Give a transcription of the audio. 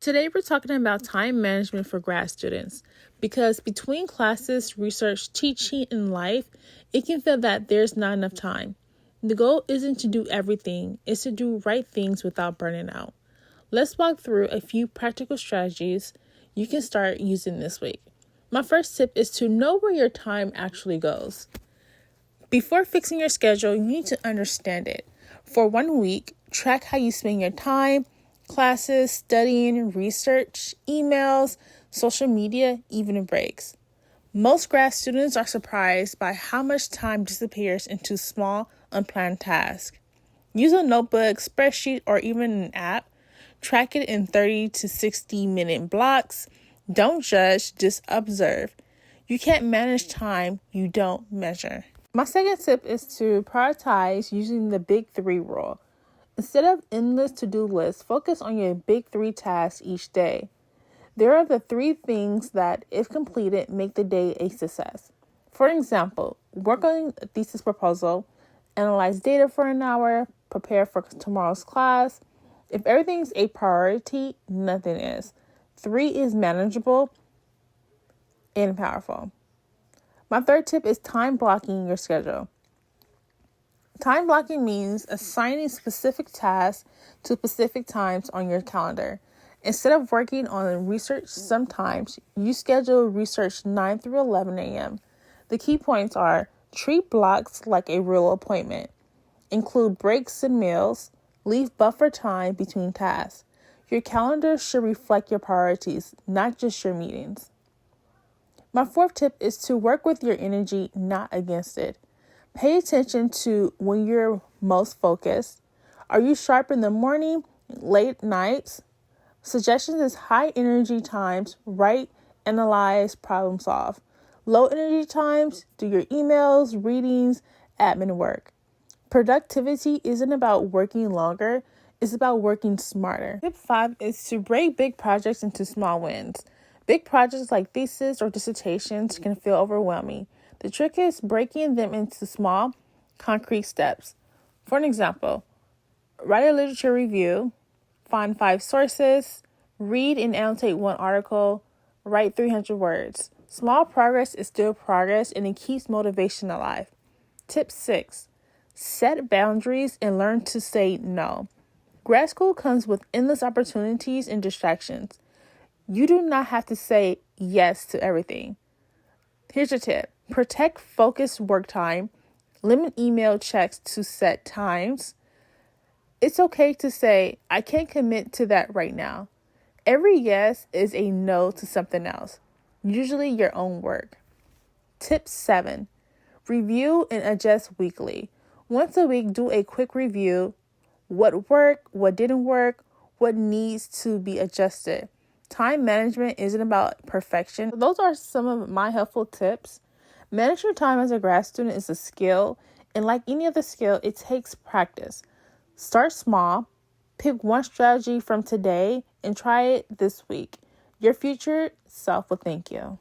Today, we're talking about time management for grad students because between classes, research, teaching, and life, it can feel that there's not enough time. The goal isn't to do everything, it's to do right things without burning out. Let's walk through a few practical strategies you can start using this week. My first tip is to know where your time actually goes. Before fixing your schedule, you need to understand it. For 1 week, track how you spend your time, classes, studying, research, emails, social media, even breaks. Most grad students are surprised by how much time disappears into small, unplanned tasks. Use a notebook, spreadsheet, or even an app. Track it in 30 to 60-minute blocks. Don't judge, just observe. You can't manage time you don't measure. My second tip is to prioritize using the big 3 rule. Instead of endless to-do lists, focus on your big 3 tasks each day. There are the 3 things that, if completed, make the day a success. For example, work on a thesis proposal, analyze data for an hour, prepare for tomorrow's class. If everything's a priority, nothing is. 3 is manageable and powerful. My third tip is time blocking your schedule. Time blocking means assigning specific tasks to specific times on your calendar. Instead of working on research, sometimes you schedule research 9 through 11 a.m. The key points are treat blocks like a real appointment. Include breaks and meals. Leave buffer time between tasks. Your calendar should reflect your priorities, not just your meetings. My fourth tip is to work with your energy, not against it. Pay attention to when you're most focused. Are you sharp in the morning, late nights? Suggestions is high energy times, write, analyze, problem solve. Low energy times, do your emails, readings, admin work. Productivity isn't about working longer, it's about working smarter. Tip 5 is to break big projects into small wins. Big projects like thesis or dissertations can feel overwhelming. The trick is breaking them into small, concrete steps. For an example, write a literature review, find 5 sources, read and annotate 1 article, write 300 words. Small progress is still progress and it keeps motivation alive. Tip 6, set boundaries and learn to say no. Grad school comes with endless opportunities and distractions. You do not have to say yes to everything. Here's a tip. Protect focused work time. Limit email checks to set times. It's okay to say, I can't commit to that right now. Every yes is a no to something else, usually your own work. Tip 7, review and adjust weekly. Once a week, do a quick review. What worked, what didn't work, what needs to be adjusted. Time management isn't about perfection. Those are some of my helpful tips. Manage your time as a grad student is a skill, and like any other skill, it takes practice. Start small, pick 1 strategy from today, and try it this week. Your future self will thank you.